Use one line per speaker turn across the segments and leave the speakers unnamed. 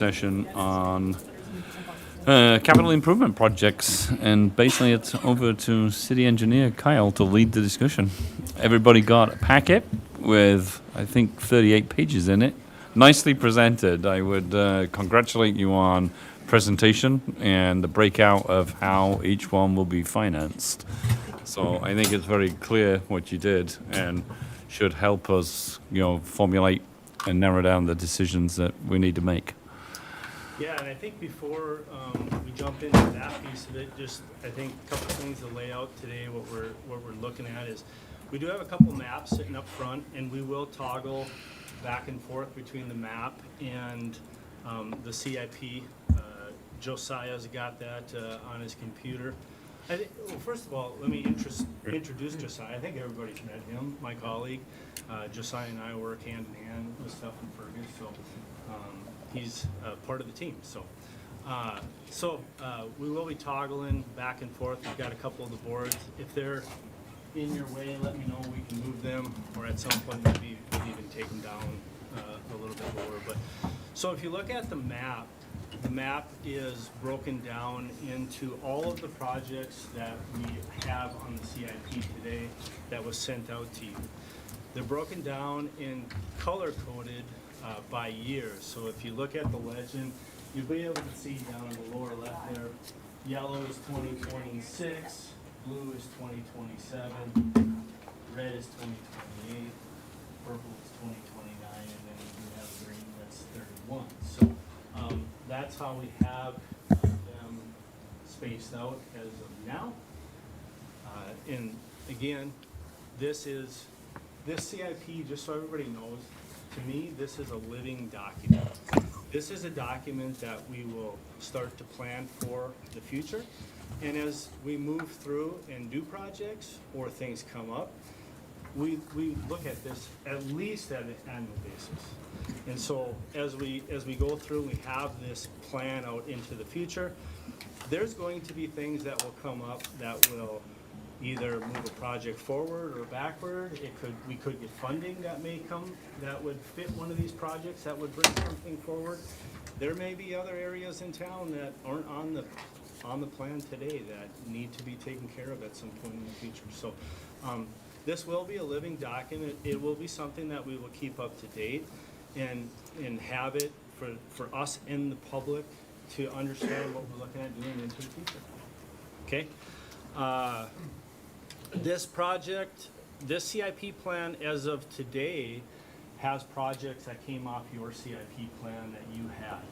session on capital improvement projects, and basically it's over to City Engineer Kyle to lead the discussion. Everybody got a packet with, I think, 38 pages in it. Nicely presented. I would congratulate you on presentation and the breakout of how each one will be financed. So I think it's very clear what you did and should help us, formulate and narrow down the decisions that we need to make.
Yeah, and I think before we jump into that piece of it, I think a couple things to lay out today. What we're looking at is we do have a couple maps sitting up front, and we will toggle back and forth between the map and the CIP. Josiah's got that on his computer. First of all, let me introduce Josiah. I think everybody's met him, my colleague. Josiah and I work hand in hand with stuff in Fergus, so he's part of the team. So we will be toggling back and forth. We've got a couple of the boards. If they're in your way, let me know. We can move them, or at some point maybe we'll even take them down a little bit lower. But so if you look at the map is broken down into all of the projects that we have on the CIP today that was sent out to you. They're broken down in color-coded by year. So if you look at the legend, you'll be able to see down in the lower left there, yellow is 2026, blue is 2027, red is 2028, purple is 2029, and then we have green that's 31. So that's how we have them spaced out as of now. And again, this CIP, just so everybody knows, to me, this is a living document. This is a document that we will start to plan for the future. And as we move through and do projects or things come up, we look at this at least at an annual basis. And so as we go through, we have this plan out into the future. There's going to be things that will come up that will either move a project forward or backward. We could get funding that may come that would fit one of these projects that would bring something forward. There may be other areas in town that aren't on the plan today that need to be taken care of at some point in the future. So this will be a living document. It will be something that we will keep up to date and have it for us and the public to understand what we're looking at doing into the future. Okay. This project, this CIP plan as of today has projects that came off your CIP plan that you had.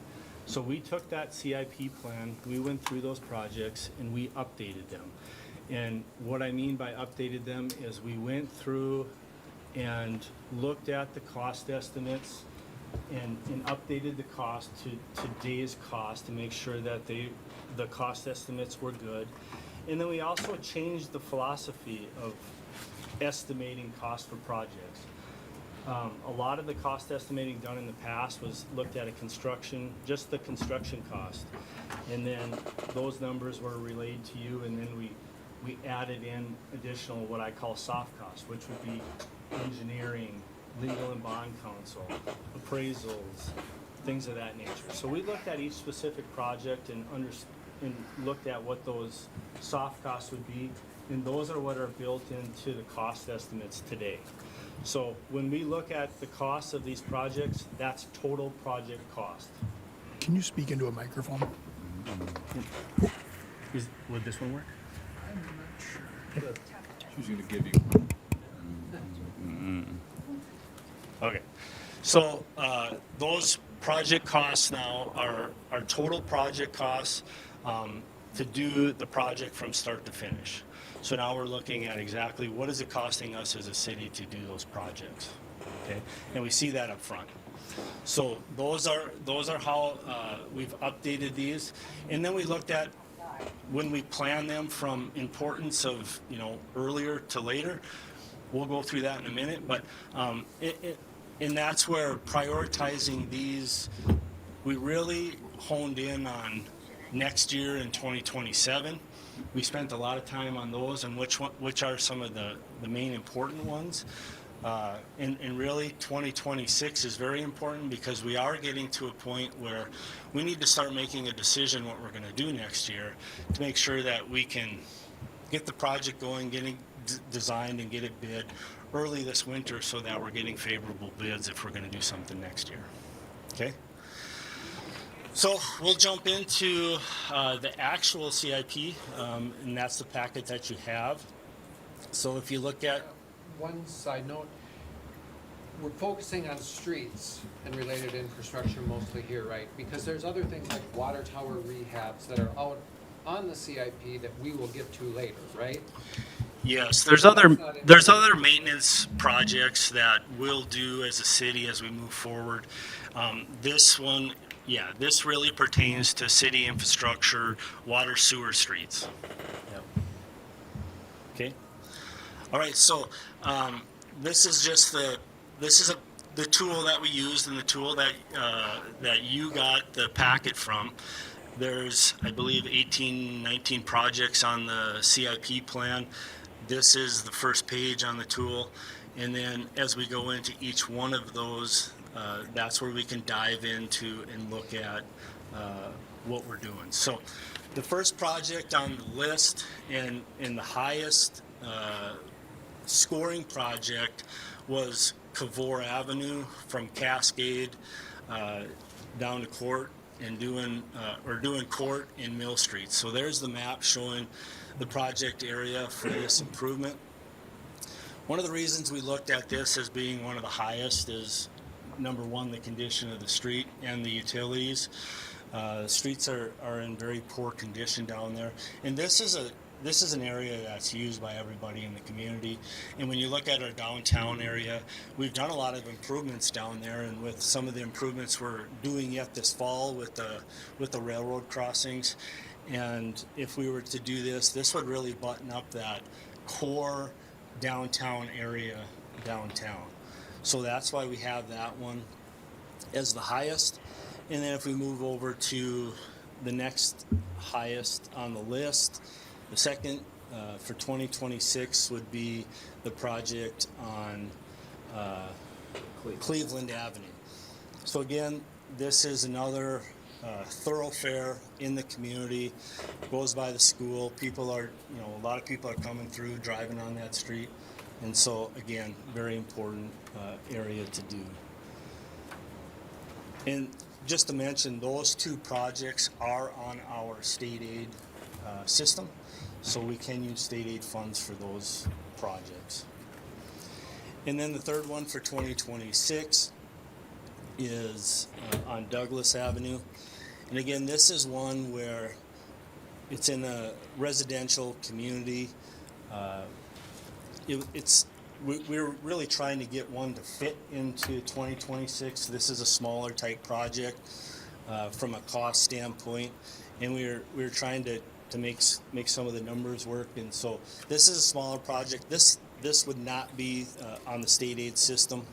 So we took that CIP plan, we went through those projects, and we updated them. And what I mean by updated them is we went through and looked at the cost estimates and updated the cost to today's cost to make sure that the cost estimates were good. And then we also changed the philosophy of estimating cost for projects. A lot of the cost estimating done in the past was looked at just the construction cost. And then those numbers were relayed to you, and then we added in additional what I call soft costs, which would be engineering, legal and bond counsel, appraisals, things of that nature. So we looked at each specific project and looked at what those soft costs would be, and those are what are built into the cost estimates today. So when we look at the costs of these projects, that's total project cost.
Can you speak into a microphone?
Would this one work?
I'm not sure.
She's going to give you.
Okay. So those project costs now are total project costs to do the project from start to finish. So now we're looking at exactly what is it costing us as a city to do those projects, okay? And we see that up front. So those are how we've updated these. And then we looked at when we plan them from importance of, earlier to later. We'll go through that in a minute, but and that's where prioritizing these, we really honed in on next year in 2027. We spent a lot of time on those and which are some of the main important ones. And really 2026 is very important because we are getting to a point where we need to start making a decision what we're going to do next year to make sure that we can get the project going, getting designed and get it bid early this winter so that we're getting favorable bids if we're going to do something next year. Okay? So we'll jump into the actual CIP, and that's the packet that you have. So if you look at
One side note, we're focusing on streets and related infrastructure mostly here, right? Because there's other things like water tower rehabs that are out on the CIP that we will get to later, right?
Yes, there's other maintenance projects that we'll do as a city as we move forward. This one, yeah, this really pertains to city infrastructure, water, sewer, streets. Yep. Okay. All right. So this is just the tool that we used and the tool that that you got the packet from. There's, I believe, 18, 19 projects on the CIP plan. This is the first page on the tool. And then as we go into each one of those, that's where we can dive into and look at what we're doing. So the first project on the list and the highest scoring project was Cavour Avenue from Cascade down to Court and doing Court and Mill Street. So there's the map showing the project area for this improvement. One of the reasons we looked at this as being one of the highest is, number one, the condition of the street and the utilities. The streets are in very poor condition down there, and this is an area that's used by everybody in the community. And when you look at our downtown area, we've done a lot of improvements down there, and with some of the improvements we're doing yet this fall with the railroad crossings. And if we were to do this would really button up that core downtown area downtown. So that's why we have that one as the highest. And then if we move over to the next highest on the list, the second for 2026 would be the project on Cleveland Avenue. So again, this is another thoroughfare in the community, goes by the school. People are, a lot of people are coming through, driving on that street. And so again, very important area to do. And just to mention, those two projects are on our state aid system. So we can use state aid funds for those projects. And then the third one for 2026 is on Douglas Avenue. And again, this is one where it's in a residential community. We're really trying to get one to fit into 2026. This is a smaller type project from a cost standpoint, and we're trying to make some of the numbers work. And so this is a smaller project. This would not be on the state aid system.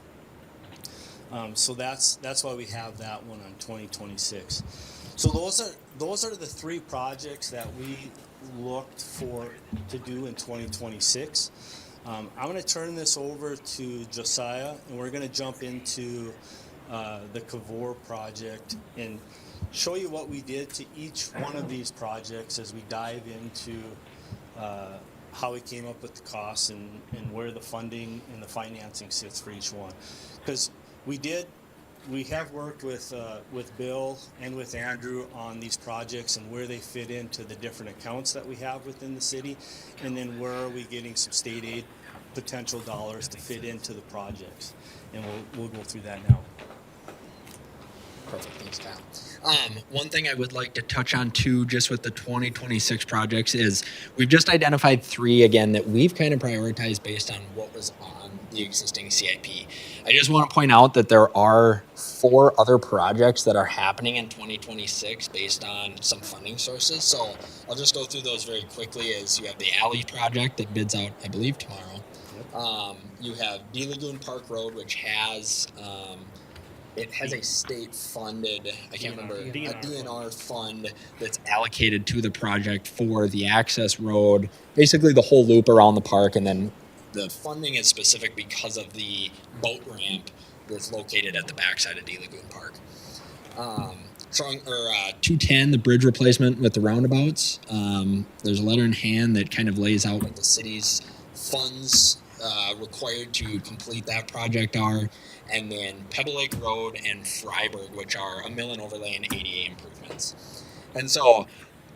So that's why we have that one on 2026. So those are the three projects that we looked for to do in 2026. I'm going to turn this over to Josiah, and we're going to jump into the Cavour project and show you what we did to each one of these projects as we dive into how we came up with the costs and where the funding and the financing sits for each one. Because we have worked with Bill and with Andrew on these projects and where they fit into the different accounts that we have within the city, and then where are we getting some state aid potential dollars to fit into the projects. And we'll go through that now.
Perfect, thanks, Kyle. One thing I would like to touch on too, just with the 2026 projects, is we've just identified three again that we've kind of prioritized based on what was on the existing CIP. I just want to point out that there are 4 other projects that are happening in 2026 based on some funding sources. So I'll just go through those very quickly. As you have the alley project that bids out, I believe, tomorrow. You have D Lagoon Park Road, which has it has a state-funded, I can't remember, a DNR fund that's allocated to the project for the access road, basically the whole loop around the park, and then the funding is specific because of the boat ramp that's located at the backside of D Lagoon Park. 210, the bridge replacement with the roundabouts. There's a letter in hand that kind of lays out what the city's funds required to complete that project are. And then Pebble Lake Road and Freiburg, which are a mill and overlay and ADA improvements. And so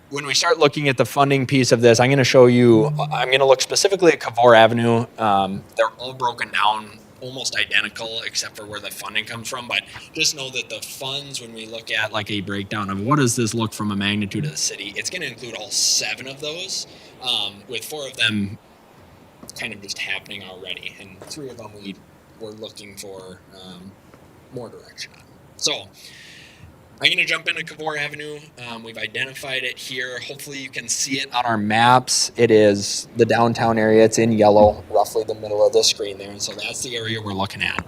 when we start looking at the funding piece of this, I'm going to show you, I'm going to look specifically at Cavour Avenue. They're all broken down almost identical except for where the funding comes from, but just know that the funds, when we look at like a breakdown of what does this look from a magnitude of the city, it's going to include all 7 of those, with 4 of them kind of just happening already, and 3 of them we're looking for more direction on. So I'm going to jump into Cavour Avenue. We've identified it here. Hopefully you can see it on our maps. It is the downtown area. It's in yellow, roughly the middle of the screen there. And so that's the area we're looking at.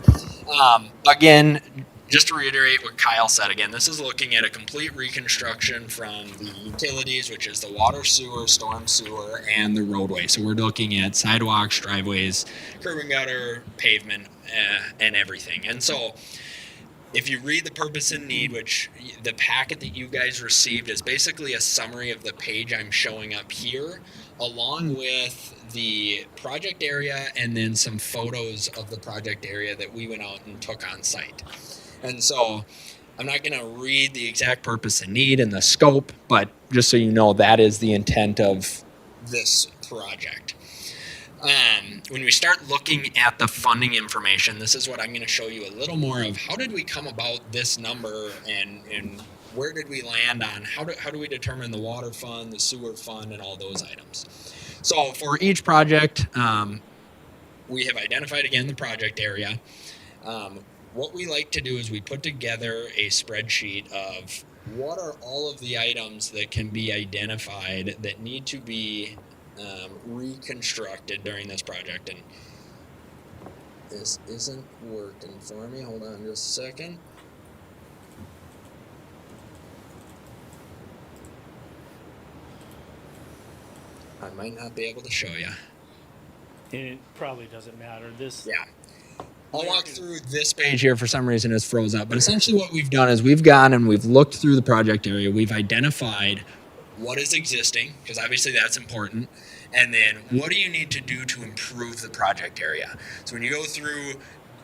Again, just to reiterate what Kyle said, again, this is looking at a complete reconstruction from the utilities, which is the water sewer, storm sewer, and the roadway. So we're looking at sidewalks, driveways, curb and gutter, pavement, and everything. And so if you read the purpose and need, which the packet that you guys received is basically a summary of the page I'm showing up here, along with the project area and then some photos of the project area that we went out and took on site. And so I'm not going to read the exact purpose and need and the scope, but just so you know, that is the intent of this project. When we start looking at the funding information, this is what I'm going to show you a little more of. How did we come about this number, and where did we land on how do we determine the water fund, the sewer fund, and all those items? So for each project, we have identified again the project area. What we like to do is we put together a spreadsheet of what are all of the items that can be identified that need to be reconstructed during this project. And this isn't working for me. Hold on just a second. I might not be able to show you.
It probably doesn't matter.
Yeah. I'll walk through this page here. For some reason it's froze up. But essentially what we've done is we've gone and we've looked through the project area. We've identified what is existing, because obviously that's important. And then what do you need to do to improve the project area? So when you go through,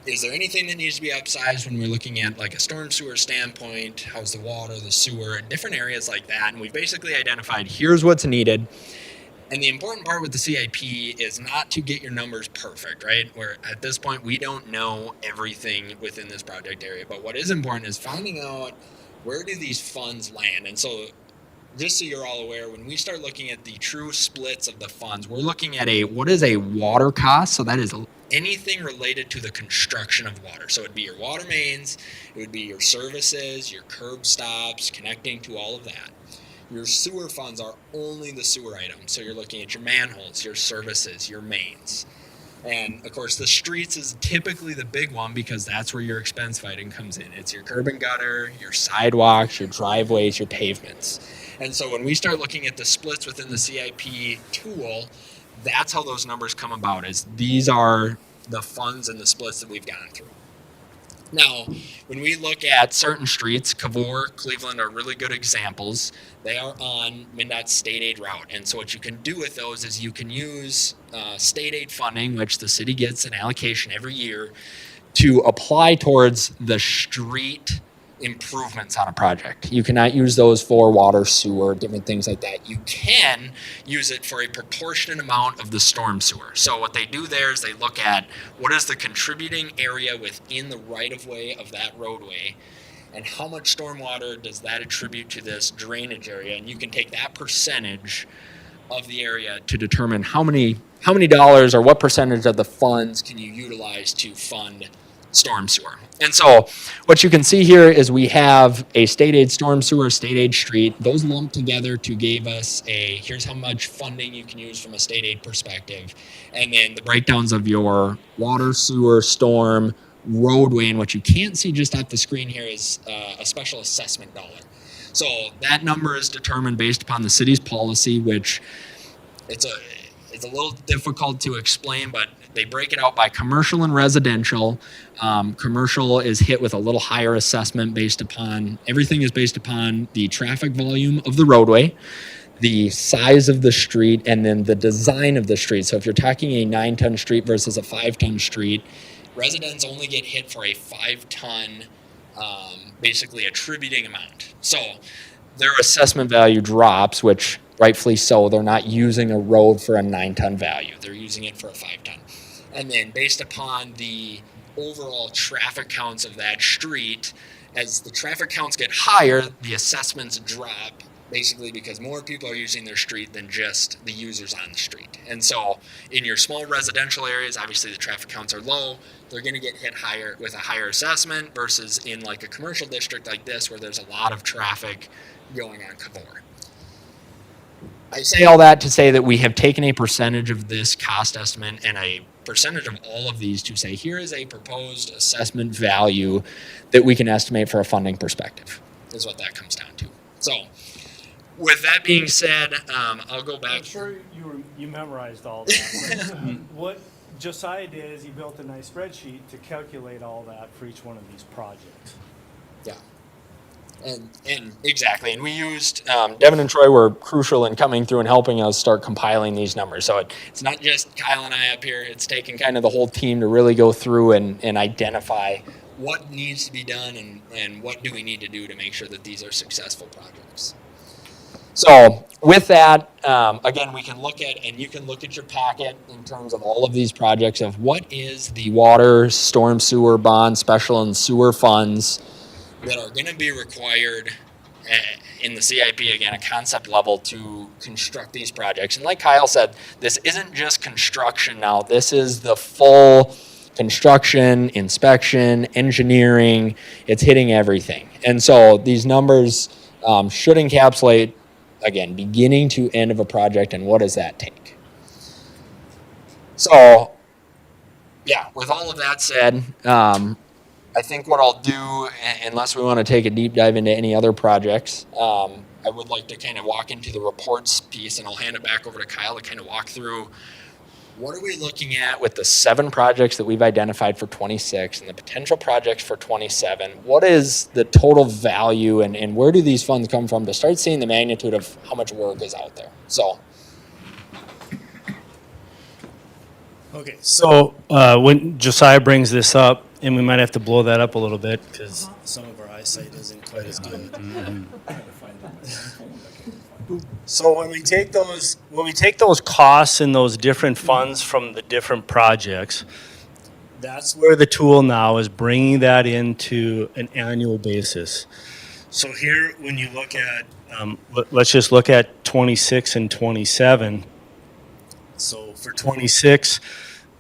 is there anything that needs to be upsized when we're looking at like a storm sewer standpoint? How's the water, the sewer, different areas like that? And we've basically identified here's what's needed. And the important part with the CIP is not to get your numbers perfect, right? Where at this point, we don't know everything within this project area. But what is important is finding out where do these funds land. And so just so you're all aware, when we start looking at the true splits of the funds, we're looking at what is a water cost? So that is anything related to the construction of water. So it'd be your water mains, it would be your services, your curb stops, connecting to all of that. Your sewer funds are only the sewer items. So you're looking at your manholes, your services, your mains. And of course, the streets is typically the big one because that's where your expense fighting comes in. It's your curb and gutter, your sidewalks, your driveways, your pavements. And so when we start looking at the splits within the CIP tool, that's how those numbers come about, is these are the funds and the splits that we've gone through. Now, when we look at certain streets, Cavour, Cleveland are really good examples. They are on MnDOT's state aid route. And so what you can do with those is you can use state aid funding, which the city gets an allocation every year, to apply towards the street improvements on a project. You cannot use those for water, sewer, different things like that. You can use it for a proportionate amount of the storm sewer. So what they do there is they look at what is the contributing area within the right-of-way of that roadway, and how much stormwater does that attribute to this drainage area, and you can take that percentage of the area to determine how many dollars or what percentage of the funds can you utilize to fund storm sewer. And so what you can see here is we have a state aid storm sewer, state aid street. Those lumped together to give us here's how much funding you can use from a state aid perspective. And then the breakdowns of your water, sewer, storm, roadway. And what you can't see just off the screen here is a special assessment dollar. So that number is determined based upon the city's policy, which it's a little difficult to explain, but They break it out by commercial and residential. Commercial is hit with a little higher assessment based upon, everything is based upon the traffic volume of the roadway, the size of the street, and then the design of the street. So if you're talking a 9-ton street versus a 5-ton street, residents only get hit for a 5-ton, basically attributing amount. So their assessment value drops, which rightfully so. They're not using a road for a 9-ton value. They're using it for a 5-ton. And then based upon the overall traffic counts of that street, as the traffic counts get higher, the assessments drop, basically because more people are using their street than just the users on the street. And so in your small residential areas, obviously the traffic counts are low. They're going to get hit higher with a higher assessment versus in like a commercial district like this where there's a lot of traffic going on Cavour. I say all that to say that we have taken a percentage of this cost estimate and a percentage of all of these to say, here is a proposed assessment value that we can estimate for a funding perspective, is what that comes down to. So with that being said, I'll go back.
I'm sure you memorized all that. What Josiah did is he built a nice spreadsheet to calculate all that for each one of these projects.
Yeah. And exactly. And we used, Devin and Troy were crucial in coming through and helping us start compiling these numbers. So it's not just Kyle and I up here. It's taking kind of the whole team to really go through and identify what needs to be done and what do we need to do to make sure that these are successful projects. So with that, again, we can look at, and you can look at your packet in terms of all of these projects of what is the water, storm sewer, bond, special, and sewer funds that are going to be required in the CIP, again, a concept level to construct these projects. And like Kyle said, this isn't just construction now. This is the full construction, inspection, engineering. It's hitting everything. And so these numbers should encapsulate, again, beginning to end of a project, and what does that take? So, yeah, with all of that said, I think what I'll do, unless we want to take a deep dive into any other projects, I would like to kind of walk into the reports piece, and I'll hand it back over to Kyle to kind of walk through what are we looking at with the 7 projects that we've identified for 26 and the potential projects for 27. What is the total value and where do these funds come from to start seeing the magnitude of how much work is out there? So.
Okay, so when Josiah brings this up, and we might have to blow that up a little bit because some of our eyesight isn't quite as good. So when we take those costs and those different funds from the different projects, that's where the tool now is bringing that into an annual basis. So here, when you look at, let's just look at 26 and 27. So for 26,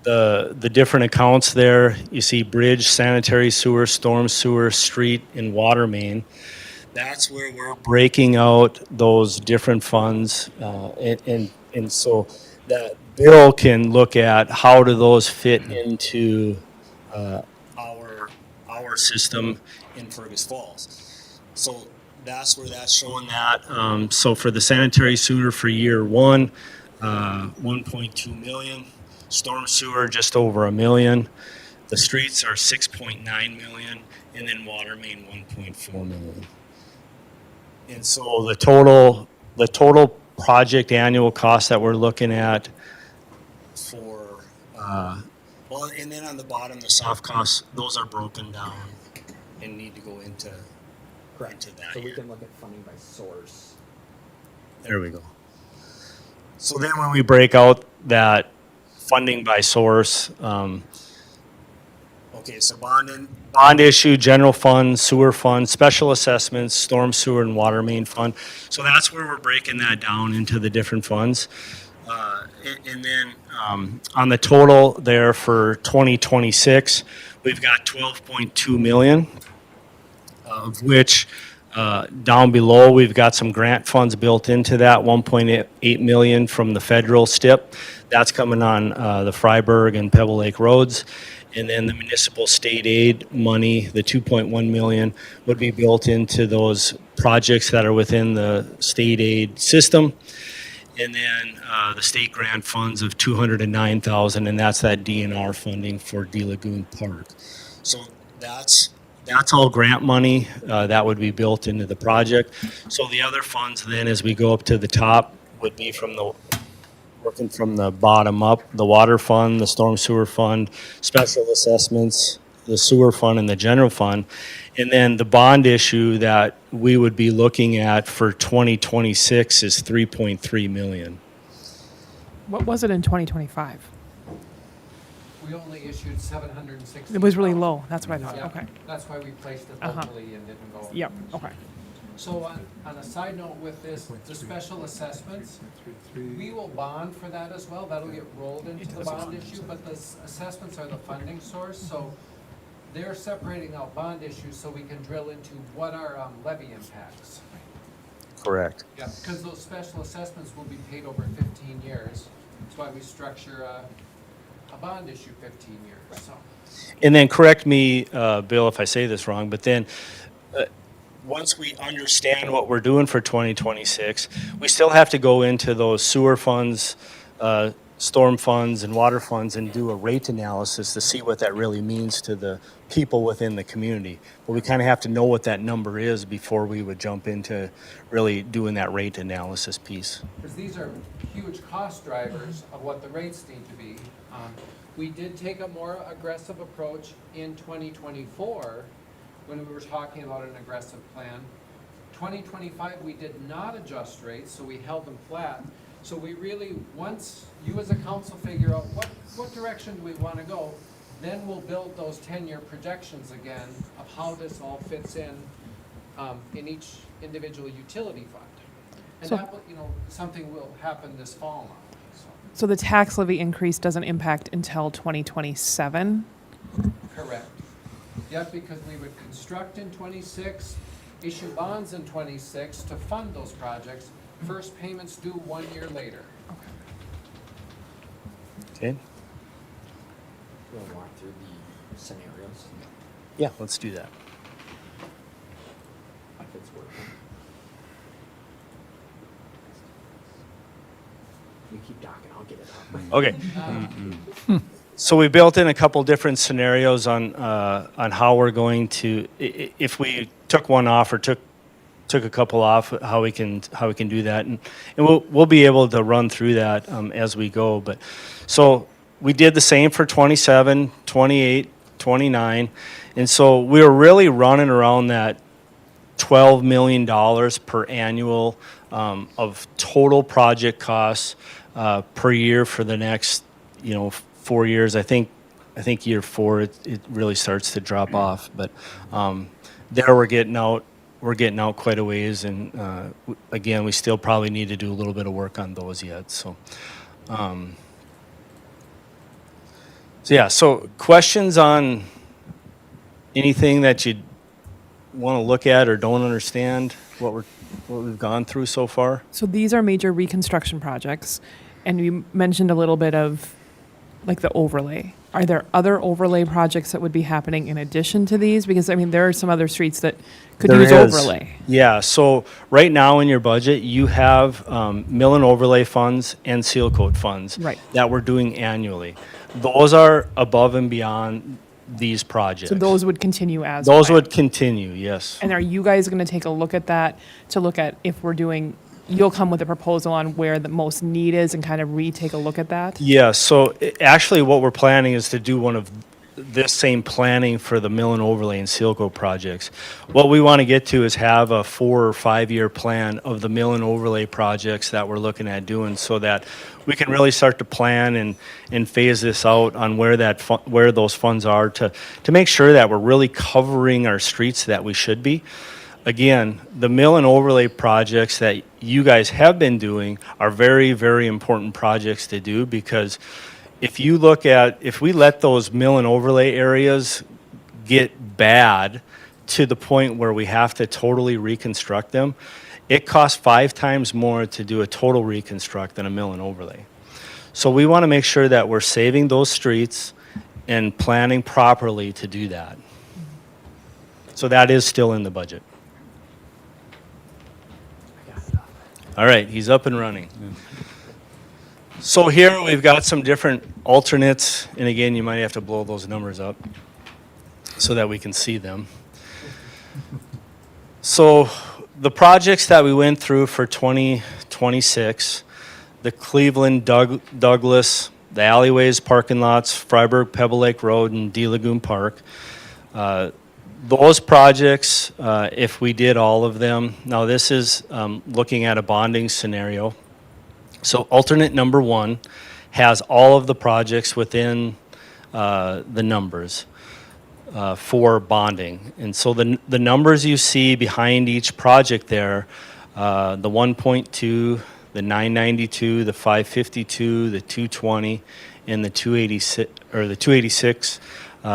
the different accounts there, you see bridge, sanitary sewer, storm sewer, street, and water main. That's where we're breaking out those different funds, and so that Bill can look at how do those fit into our system in Fergus Falls. So that's where that's showing that. So for the sanitary sewer for year 1, 1.2 million. Storm sewer just over $1 million. The streets are 6.9 million, and then water main 1.4 million. And so the total project annual cost that we're looking at for well, and then on the bottom the soft costs, those are broken down and need to go into that.
So we can look at funding by source.
There we go. So then when we break out that funding by source, okay, so bond issue, general fund, sewer fund, special assessments, storm sewer, and water main fund. So that's where we're breaking that down into the different funds. And then on the total there for 2026, we've got 12.2 million, of which down below we've got some grant funds built into that, 1.8 million from the federal STIP. That's coming on the Freiburg and Pebble Lake roads. And then the municipal state aid money, the 2.1 million, would be built into those projects that are within the state aid system.
And then the state grant funds of $209,000, and that's that DNR funding for D Lagoon Park. So that's all grant money that would be built into the project. So the other funds then, as we go up to the top, would be working from the bottom up, the water fund, the storm sewer fund, special assessments, the sewer fund, and the general fund. And then the bond issue that we would be looking at for 2026 is 3.3 million.
What was it in 2025?
We only issued 760.
It was really low. That's what I thought.
Yeah,
Okay.
That's why we placed it
Uh-huh.
locally and didn't go.
Yep. Okay.
So on a side note with this, the special assessments, we will bond for that as well. That'll get rolled into the bond issue, but the assessments are the funding source, so they're separating out bond issues so we can drill into what are levy impacts.
Correct.
Yeah, because those special assessments will be paid over 15 years. That's why we structure a bond issue 15 years, so.
And then correct me, Bill, if I say this wrong, but then once we understand what we're doing for 2026, we still have to go into those sewer funds, storm funds, and water funds and do a rate analysis to see what that really means to the people within the community. But we kind of have to know what that number is before we would jump into really doing that rate analysis piece.
Because these are huge cost drivers of what the rates need to be. We did take a more aggressive approach in 2024 when we were talking about an aggressive plan. 2025, we did not adjust rates, so we held them flat. So we really, once you as a council figure out what direction do we want to go, then we'll build those 10-year projections again of how this all fits in each individual utility fund. And
So-
that will, something will happen this fall now.
So the tax levy increase doesn't impact until 2027?
Correct. Yep, because we would construct in 26, issue bonds in 26 to fund those projects. First payments due 1 year later.
Okay?
We'll walk through the scenarios.
Yeah, let's do that.
If it's working. You keep talking, I'll get it up.
Okay. So we built in a couple different scenarios on how we're going to, if we took one off or took a couple off, how we can do that, and we'll be able to run through that as we go. But so we did the same for 27, 28, 29, and so we were really running around that $12 million per annual of total project costs per year for the next 4 years. I think year 4 it really starts to drop off, but there we're getting out quite a ways, and again, we still probably need to do a little bit of work on those yet. So yeah. So questions on anything that you want to look at or don't understand what we've gone through so far?
So these are major reconstruction projects, and you mentioned a little bit of like the overlay. Are there other overlay projects that would be happening in addition to these? Because I mean, there are some other streets that could
There
use
is.
overlay.
Yeah, so right now in your budget, you have mill and overlay funds and seal coat funds
Right.
that we're doing annually. Those are above and beyond these projects.
So those would continue as
Those
planned.
would continue, yes.
And are you guys going to take a look at that to look at if we're doing? You'll come with a proposal on where the most need is and kind of retake a look at that.
Yeah, so actually what we're planning is to do one of this same planning for the mill and overlay and seal coat projects. What we want to get to is have a 4 or 5 year plan of the mill and overlay projects that we're looking at doing, so that we can really start to plan and phase this out on where those funds are to make sure that we're really covering our streets that we should be. Again, the mill and overlay projects that you guys have been doing are very, very important projects to do, because if we let those mill and overlay areas get bad to the point where we have to totally reconstruct them, it costs 5 times more to do a total reconstruct than a mill and overlay. So we want to make sure that we're saving those streets and planning properly to do that. So that is still in the budget. All right, he's up and running. So here we've got some different alternates, and again, you might have to blow those numbers up so that we can see them. So the projects that we went through for 2026, the Cleveland, Douglas, the alleyways, parking lots, Freiburg, Pebble Lake Road, and D Lagoon Park. Those projects, if we did all of them, now this is looking at a bonding scenario. So alternate number one has all of the projects within the numbers for bonding. And so the numbers you see behind each project there, the 1.2, the 992, the 552, the 220, and the 286, or the 286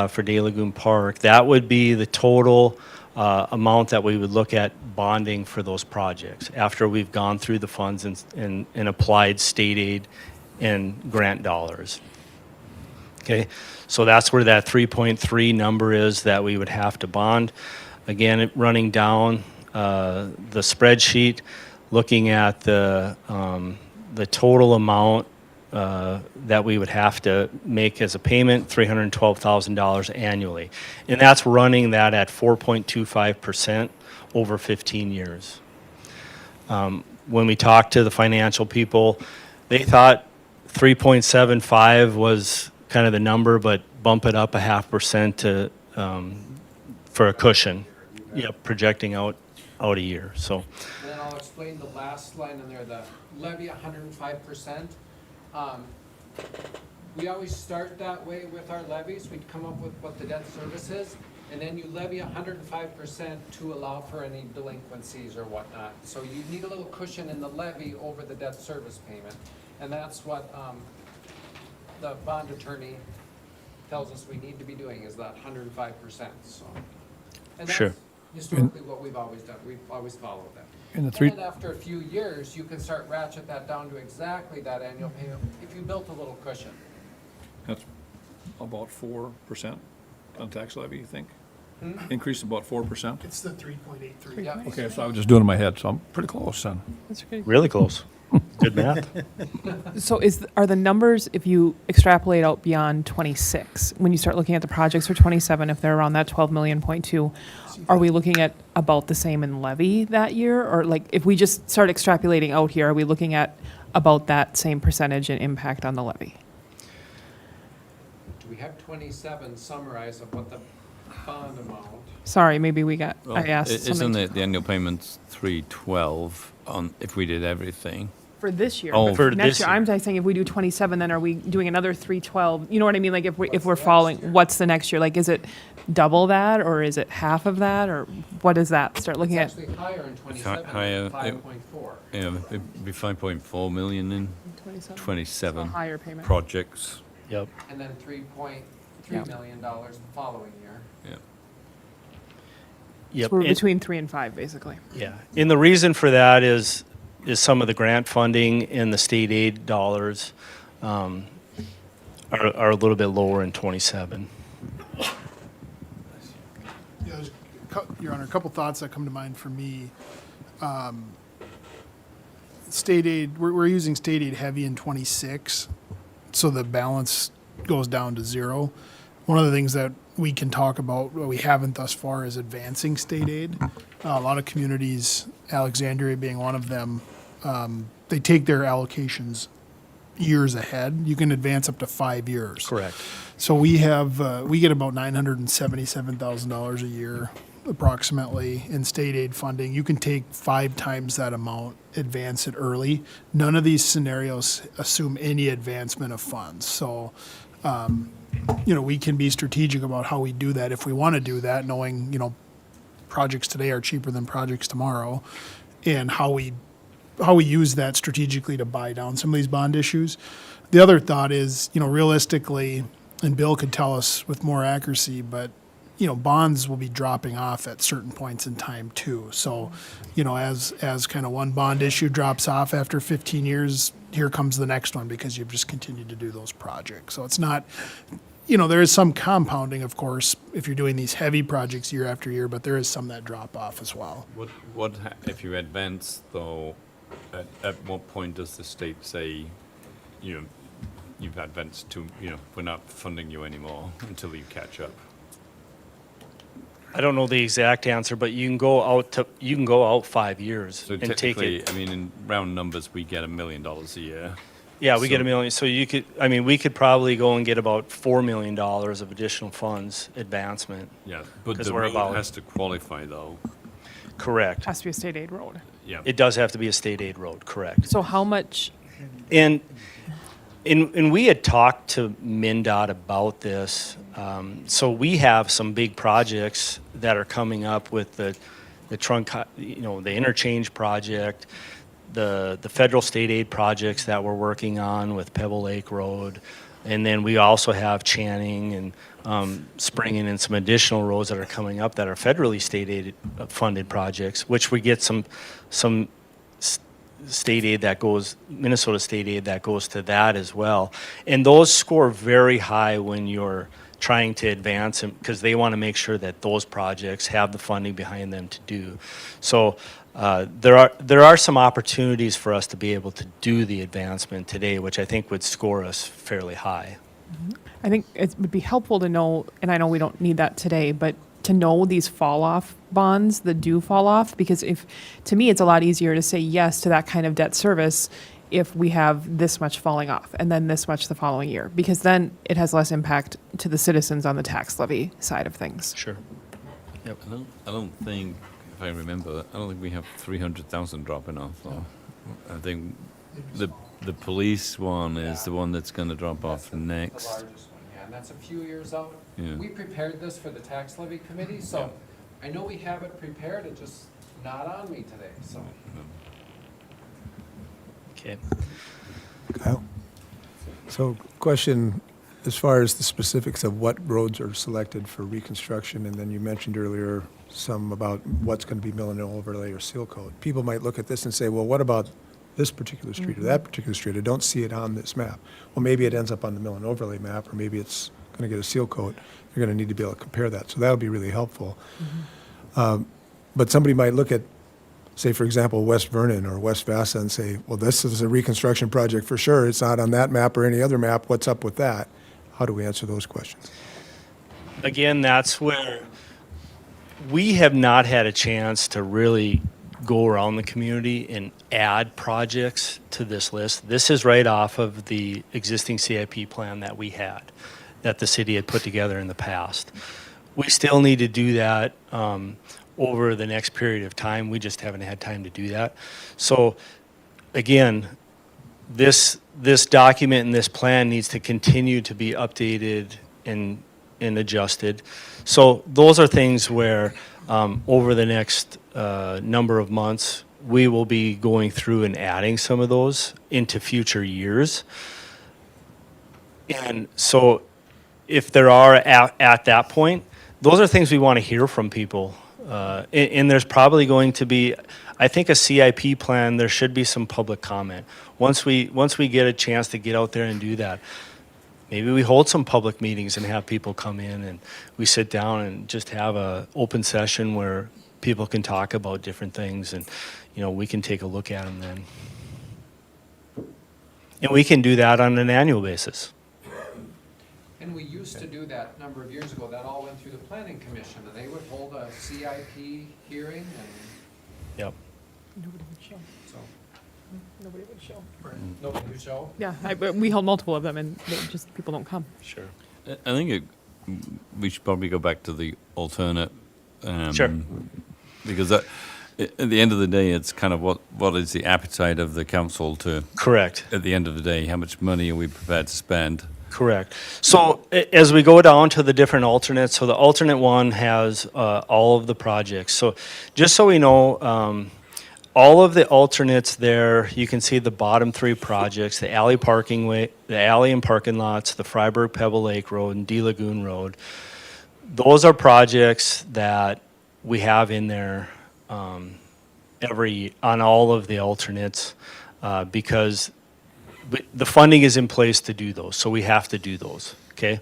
for Day Lagoon Park, that would be the total amount that we would look at bonding for those projects after we've gone through the funds and applied state aid and grant dollars. Okay, so that's where that 3.3 number is that we would have to bond. Again, running down the spreadsheet, looking at the total amount that we would have to make as a payment, $312,000 annually. And that's running that at 4.25% over 15 years. When we talked to the financial people, they thought 3.75 was kind of the number, but bump it up 0.5% to for a cushion. Yep, projecting out a year. So
And then I'll explain the last line in there, the levy 105%. We always start that way with our levies. We'd come up with what the debt service is, and then you levy 105% to allow for any delinquencies or whatnot. So you need a little cushion in the levy over the debt service payment. And that's what the bond attorney tells us we need to be doing, is that 105%, so. And
Sure.
that's historically what we've always done. We've always followed that.
And the three,
And then after a few years, you can start ratchet that down to exactly that annual payment if you built a little cushion.
That's about 4% on tax levy, you think? Increase about 4%?
it's the 3.83.
Yeah.
Okay, so I was just doing it in my head, so I'm pretty close then.
That's great.
really close. Good math.
So are the numbers, if you extrapolate out beyond 26, when you start looking at the projects for 27, if they're around that 12 million point two, are we looking at about the same in levy that year? Or like, if we just start extrapolating out here, are we looking at about that same percentage and impact on the levy?
Do we have 27 summarized of what the bond amount?
Sorry, maybe we got, I asked
Isn't
something.
it the annual payment's 312 on if we did everything?
For this year,
Oh.
but
For
next
this
year,
year.
I'm saying if we do 27, then are we doing another 312? You know what I mean? Like if we're following, what's the next year? Like, is it double that or is it half of that or what is that? Start looking
It's
at
actually higher in 27,
higher,
5.4.
Yeah, it'd be 5.4 million in 27
higher payment.
projects.
Yep.
And then $3.3
Yeah.
million the following year.
Yeah.
Yep.
So we're
And-
between 3 and 5, basically.
Yeah, and the reason for that is some of the grant funding and the state aid dollars are a little bit lower in 27.
Yeah, Your Honor, a couple thoughts that come to mind for me. State aid, we're using state aid heavy in 26, so the balance goes down to zero. One of the things that we can talk about, what we haven't thus far, is advancing state aid. A lot of communities, Alexandria being one of them, they take their allocations years ahead. You can advance up to 5 years.
Correct.
So we have, we get about $977,000 a year, approximately, in state aid funding. You can take 5 times that amount, advance it early. None of these scenarios assume any advancement of funds. So, we can be strategic about how we do that if we want to do that, knowing, projects today are cheaper than projects tomorrow, and how we use that strategically to buy down some of these bond issues. The other thought is, realistically, and Bill could tell us with more accuracy, but, bonds will be dropping off at certain points in time too. So, as kind of one bond issue drops off after 15 years, here comes the next one because you've just continued to do those projects. So it's not, there is some compounding, of course, if you're doing these heavy projects year after year, but there is some that drop off as well.
If you advance though? At what point does the state say you've advanced to, we're not funding you anymore until you catch up.
I don't know the exact answer, but you can go out 5 years
So
and take
technically,
it.
I mean, in round numbers, we get $1 million a year.
Yeah, we get
so-
$1 million. So we could probably go and get about $4 million of additional funds advancement.
Yeah, but
'Cause
the
we're
road
about-
has to qualify though.
Correct.
Has to be a state aid road.
Yeah.
It does have to be a state aid road, correct.
So how much,
And we had talked to MnDOT about this. So we have some big projects that are coming up with the the interchange project, the federal state aid projects that we're working on with Pebble Lake Road. And then we also have Channing and Springen and some additional roads that are coming up that are federally state aid funded projects, which we get some state aid that goes, Minnesota state aid that goes to that as well. And those score very high when you're trying to advance them because they want to make sure that those projects have the funding behind them to do. So there are some opportunities for us to be able to do the advancement today, which I think would score us fairly high.
I think it would be helpful to know, and I know we don't need that today, but to know these fall off bonds that do fall off, because to me, it's a lot easier to say yes to that kind of debt service if we have this much falling off and then this much the following year, because then it has less impact to the citizens on the tax levy side of things.
Sure.
I don't think, if I remember, I don't think we have 300,000 dropping off though. I think the police one is the one that's going to drop off
The
next.
largest one, yeah, and that's a few years out.
Yeah.
We prepared this for the tax levy committee, so I know we have it prepared, it's just not on me today, so.
Okay.
Kyle? So question, as far as the specifics of what roads are selected for reconstruction, and then you mentioned earlier some about what's going to be mill and overlay or seal coat. People might look at this and say, well, what about this particular street or that particular street? I don't see it on this map. Well, maybe it ends up on the mill and overlay map, or maybe it's going to get a seal coat. You're going to need to be able to compare that. So that'll be really helpful. But somebody might look at, say, for example, West Vernon or West Vasa and say, well, this is a reconstruction project for sure. It's not on that map or any other map. What's up with that? How do we answer those questions?
Again, that's where we have not had a chance to really go around the community and add projects to this list. This is right off of the existing CIP plan that we had, that the city had put together in the past. We still need to do that over the next period of time. We just haven't had time to do that. So again, this document and this plan needs to continue to be updated and adjusted. So those are things where over the next number of months, we will be going through and adding some of those into future years. And so if there are at that point, those are things we want to hear from people. And there's probably going to be, I think a CIP plan, there should be some public comment. Once we get a chance to get out there and do that, maybe we hold some public meetings and have people come in and we sit down and just have a open session where people can talk about different things and, we can take a look at them then. And we can do that on an annual basis.
And we used to do that a number of years ago, that all went through the planning commission, and they would hold a CIP hearing, and
Yep.
Nobody would show.
so,
Nobody would show.
nobody would show.
Yeah, we held multiple of them and people don't come.
Sure.
I think we should probably go back to the alternate.
Sure.
Because at the end of the day, it's kind of what is the appetite of the council to,
Correct.
at the end of the day, how much money are we prepared to spend?
Correct. So as we go down to the different alternates, so the alternate one has all of the projects. So just so we know, all of the alternates there, you can see the bottom three projects, the alley and parking lots, the Freiburg Pebble Lake Road, and D Lagoon Road. Those are projects that we have in there on all of the alternates because the funding is in place to do those, so we have to do those, okay?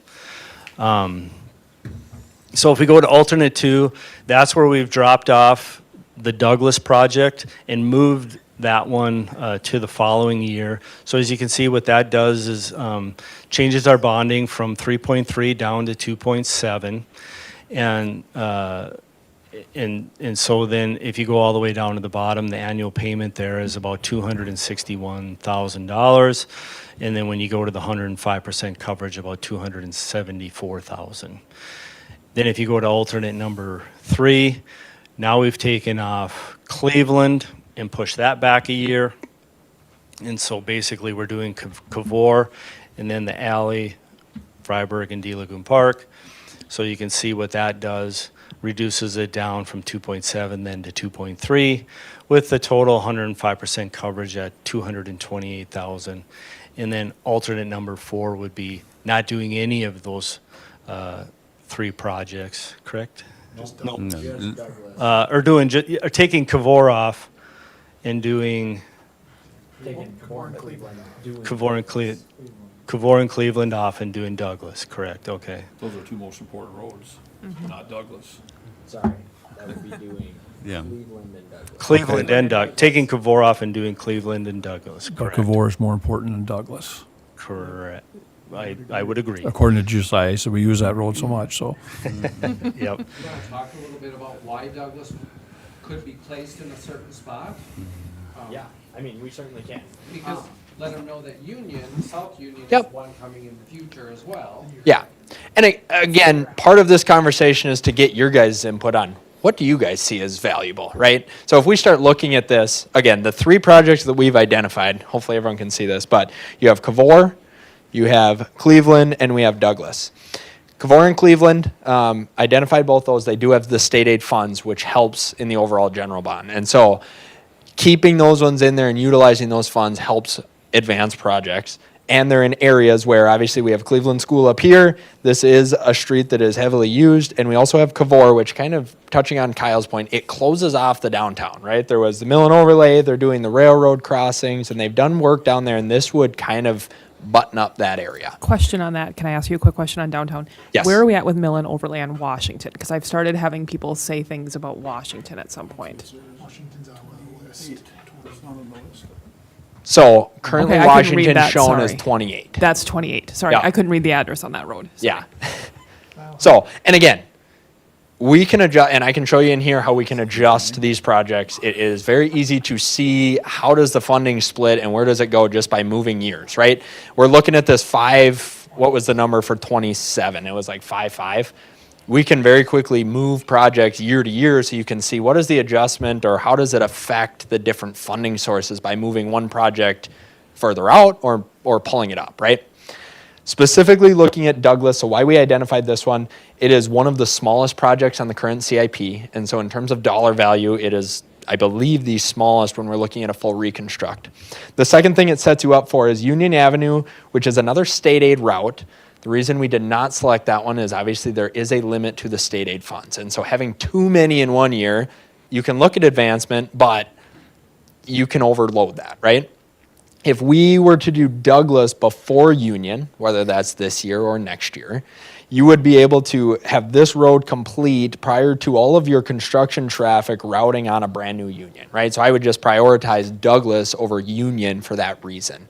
So if we go to alternate 2, that's where we've dropped off the Douglas project and moved that one to the following year. So as you can see, what that does is changes our bonding from 3.3 down to 2.7. And so then if you go all the way down to the bottom, the annual payment there is about $261,000. And then when you go to the 105% coverage, about $274,000. Then if you go to alternate number 3, now we've taken off Cleveland and pushed that back a year. And so basically we're doing Cavor and then the alley, Freiburg and D Lagoon Park. So you can see what that does, reduces it down from 2.7 then to 2.3 with the total 105% coverage at 228,000. And then alternate number 4 would be not doing any of those 3 projects, correct? No. Or taking Cavor off and doing Cavor and Cleveland off and doing Douglas, correct, okay.
Those are 2 most important roads, not Douglas.
Sorry, that would be doing
Yeah.
Cleveland and Douglas.
Cleveland and taking Cavor off and doing Cleveland and Douglas,
But
correct.
Cavor is more important than Douglas,
Correct. I would agree.
according to Josiah, so we use that road so much, so.
Yep.
You want to talk a little bit about why Douglas could be placed in a certain spot?
Yeah, I mean, we certainly can.
Because let them know that Union, South Union is
Yep.
one coming in the future as well.
Yeah. And again, part of this conversation is to get your guys' input on what do you guys see as valuable, right? So if we start looking at this, again, the 3 projects that we've identified, hopefully everyone can see this, but you have Cavor, you have Cleveland, and we have Douglas. Cavor and Cleveland, identified both those. They do have the state aid funds, which helps in the overall general bond. And so keeping those ones in there and utilizing those funds helps advance projects. And they're in areas where obviously we have Cleveland School up here. This is a street that is heavily used. And we also have Cavor, which kind of touching on Kyle's point, it closes off the downtown, right? There was the mill and overlay, they're doing the railroad crossings, and they've done work down there, and this would kind of button up that area.
Question on that. Can I ask you a quick question on downtown?
Yes.
Where are we at with Millen Overlay on Washington? Because I've started having people say things about Washington at some point.
Washington's on the list.
So currently
Okay, I couldn't read
Washington
that,
shown as
sorry.
28.
That's 28. Sorry,
Yeah.
I couldn't read the address on that road. Sorry.
Yeah. So, and again, we can adjust, and I can show you in here how we can adjust these projects. It is very easy to see how does the funding split and where does it go just by moving years, right? We're looking at this 5, what was the number for 27? It was like 5.5. We can very quickly move projects year to year so you can see what is the adjustment or how does it affect the different funding sources by moving one project further out or pulling it up, right? Specifically looking at Douglas, so why we identified this one, it is one of the smallest projects on the current CIP. And so in terms of dollar value, it is, I believe, the smallest when we're looking at a full reconstruct. The second thing it sets you up for is Union Avenue, which is another state aid route. The reason we did not select that one is obviously there is a limit to the state aid funds. And so having too many in one year, you can look at advancement, but you can overload that, right? If we were to do Douglas before Union, whether that's this year or next year, you would be able to have this road complete prior to all of your construction traffic routing on a brand new Union, right? So I would just prioritize Douglas over Union for that reason.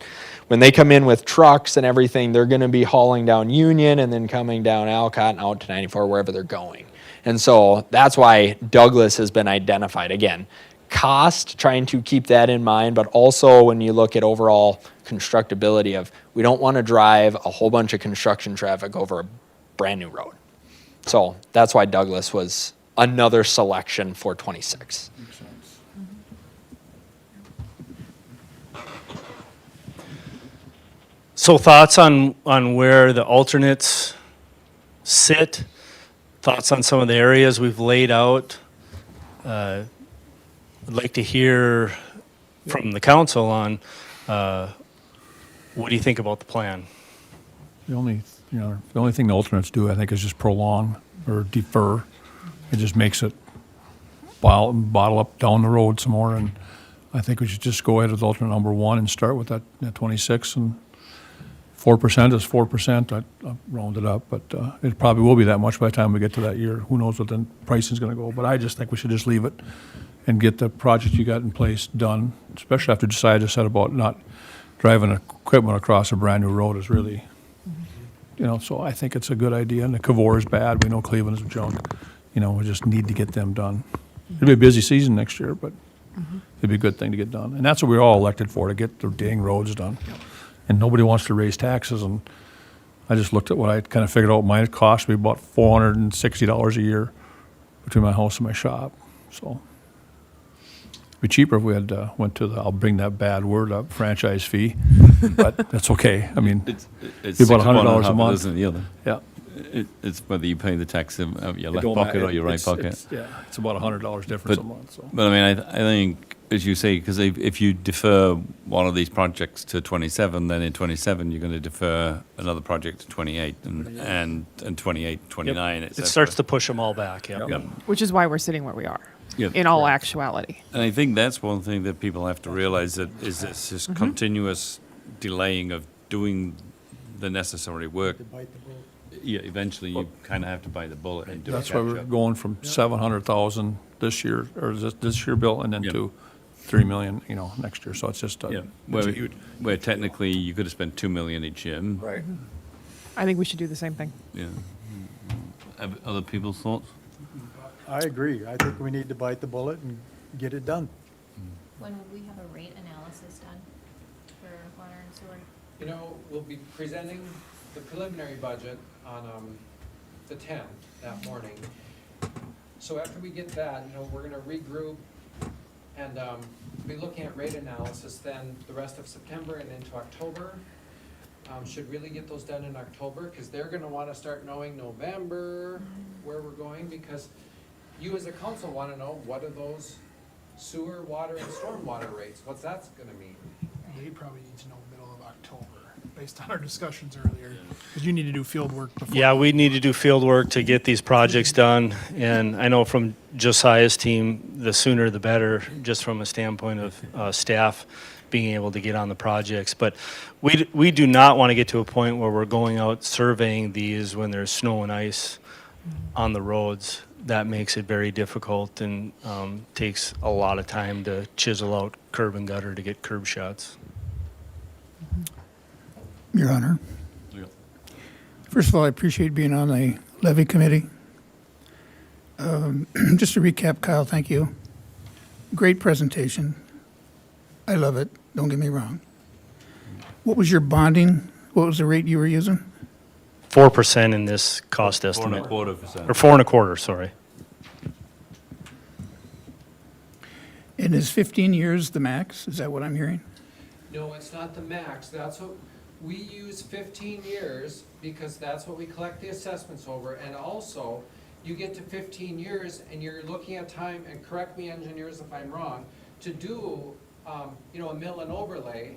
When they come in with trucks and everything, they're going to be hauling down Union and then coming down Alcott and out to 94, wherever they're going. And so that's why Douglas has been identified. Again, cost, trying to keep that in mind, but also when you look at overall constructability of, we don't want to drive a whole bunch of construction traffic over a brand new road. So that's why Douglas was another selection for 26.
So thoughts on where the alternates sit? Thoughts on some of the areas we've laid out? I'd like to hear from the council on what do you think about the plan?
The only thing the alternates do, I think, is just prolong or defer. It just makes it bottle up down the road some more, and I think we should just go ahead with alternate number 1 and start with that 26 and 4% is 4%. I rounded up, but it probably will be that much by the time we get to that year. Who knows what the pricing is going to go? But I just think we should just leave it and get the project you got in place done, especially after decided to set about not driving equipment across a brand-new road is really, so I think it's a good idea. And the Cavor is bad. We know Cleveland is junk. We just need to get them done. It'll be a busy season next year, but it'd be a good thing to get done. And that's what we're all elected for, to get the dang roads done. And nobody wants to raise taxes. And I just looked at what I kind of figured out might cost me about $460 a year between my house and my shop. So it'd be cheaper if we had went to the, I'll bring that bad word up, franchise fee. But that's okay. I mean,
It's
be about
six of one and
$100 a
half
month.
dozen of the other.
yeah.
It's whether you pay the tax of your left
It don't
pocket
matter.
or your right
It's-
pocket.
it's about $100 difference
But-
a month. So.
But I mean, I think, as you say, because if you defer one of these projects to 27, then in 27 you're going to defer another project to 28 and 28, 29,
It
etc.
starts to push them all back, yeah.
Yep.
Which is why we're sitting where we are,
Yep.
in all actuality.
And I think that's one thing that people have to realize, that is this continuous delaying of doing the necessary work. Yeah, eventually you kind of have to bite the bullet and do a
That's why we're
catch-up.
going from 700,000 this year, or this year, Bill, and then
Yep.
to 3 million, next year. So it's just,
Yeah,
it's a huge.
where technically you could have spent 2 million each year.
Right.
I think we should do the same thing.
Yeah. Have other people's thoughts?
I agree. I think we need to bite the bullet and get it done.
When would we have a rate analysis done for water and sewer?
We'll be presenting the preliminary budget on the 10th, that morning. So after we get that, we're gonna regroup and be looking at rate analysis then the rest of September and into October. Should really get those done in October, because they're gonna wanna start knowing November where we're going, because you as a council wanna know what are those sewer, water, and stormwater rates, what's that's gonna mean?
They probably need to know middle of October, based on our discussions earlier, because you need to do field work before.
Yeah, we need to do field work to get these projects done, and I know from Josiah's team, the sooner the better, just from a standpoint of staff being able to get on the projects. But we do not want to get to a point where we're going out surveying these when there's snow and ice on the roads. That makes it very difficult and takes a lot of time to chisel out curb and gutter to get curb shots.
Your Honor.
Yeah.
First of all, I appreciate being on the levy committee. Just to recap, Kyle, thank you. Great presentation. I love it. Don't get me wrong. What was your bonding? What was the rate you were using?
4% in this cost estimate.
4.25%.
Or 4.25%, sorry.
And is 15 years the max? Is that what I'm hearing?
No, it's not the max. That's what, we use 15 years because that's what we collect the assessments over. And also, you get to 15 years and you're looking at time, and correct me engineers if I'm wrong, to do, a mill and overlay.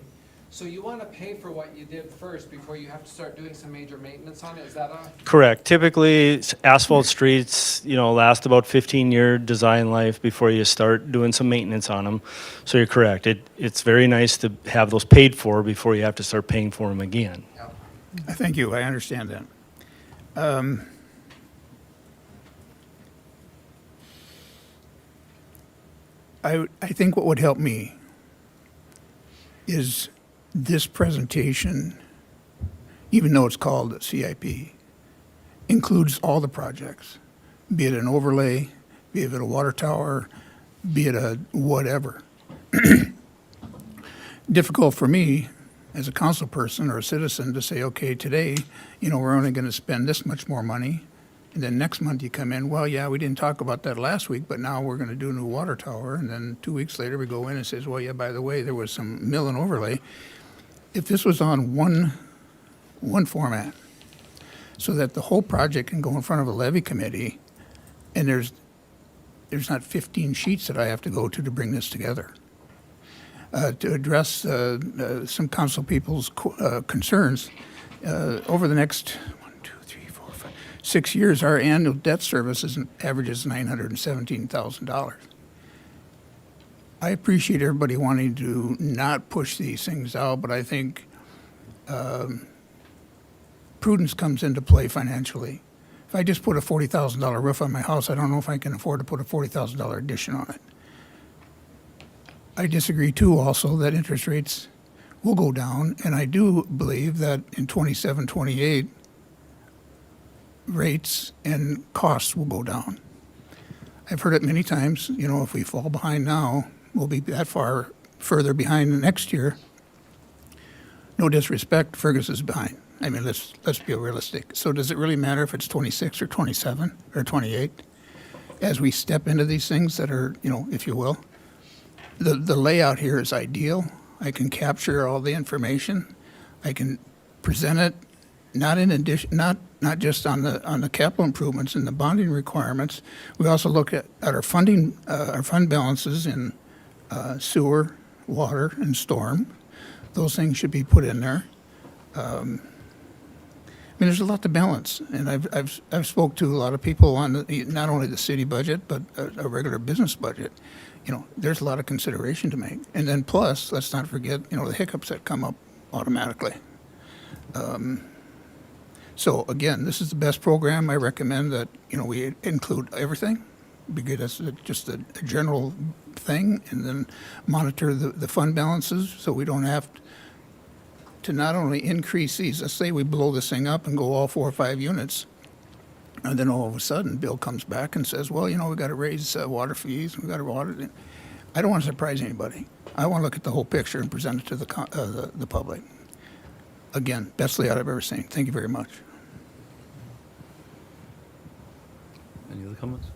So you want to pay for what you did first before you have to start doing some major maintenance on it? Is that a?
Correct. Typically, asphalt streets, last about 15-year design life before you start doing some maintenance on them. So you're correct. It's very nice to have those paid for before you have to start paying for them again.
Thank you. I understand that. I think what would help me is this presentation, even though it's called a CIP, includes all the projects, be it an overlay, be it a water tower, be it a whatever. Difficult for me as a council person or a citizen to say, okay, today, we're only going to spend this much more money. And then next month you come in, well, yeah, we didn't talk about that last week, but now we're going to do a new water tower. And then 2 weeks later we go in and says, well, yeah, by the way, there was some mill and overlay. If this was on one format, so that the whole project can go in front of a levy committee, and there's not 15 sheets that I have to go to bring this together. To address some council people's concerns, over the next 6 years, our annual debt service averages $917,000. I appreciate everybody wanting to not push these things out, but I think prudence comes into play financially. If I just put a $40,000 roof on my house, I don't know if I can afford to put a $40,000 addition on it. I disagree too also that interest rates will go down, and I do believe that in 27, 28, rates and costs will go down. I've heard it many times, you know, if we fall behind now, we'll be that far further behind next year. No disrespect, Fergus is behind. I mean, let's be realistic. So does it really matter if it's 26 or 27 or 28? As we step into these things that are, you know, if you will, the layout here is ideal. I can capture all the information. I can present it not in addition, not just on the capital improvements and the bonding requirements. We also look at our funding, our fund balances in sewer, water, and storm. Those things should be put in there. I mean, there's a lot to balance, and I've spoke to a lot of people on not only the city budget but a regular business budget. You know, there's a lot of consideration to make, and then plus, let's not forget, you know, the hiccups that come up automatically. So again, this is the best program. I recommend that, you know, we include everything, because it's just a general thing, and then monitor the fund balances so we don't have to not only increase these. Let's say we blow this thing up and go all 4 or 5 units, and then all of a sudden Bill comes back and says, well, you know, we got to raise water fees, we got to water. I don't want to surprise anybody. I want to look at the whole picture and present it to the public. Again, best layout I've ever seen. Thank you very much.
Any other comments?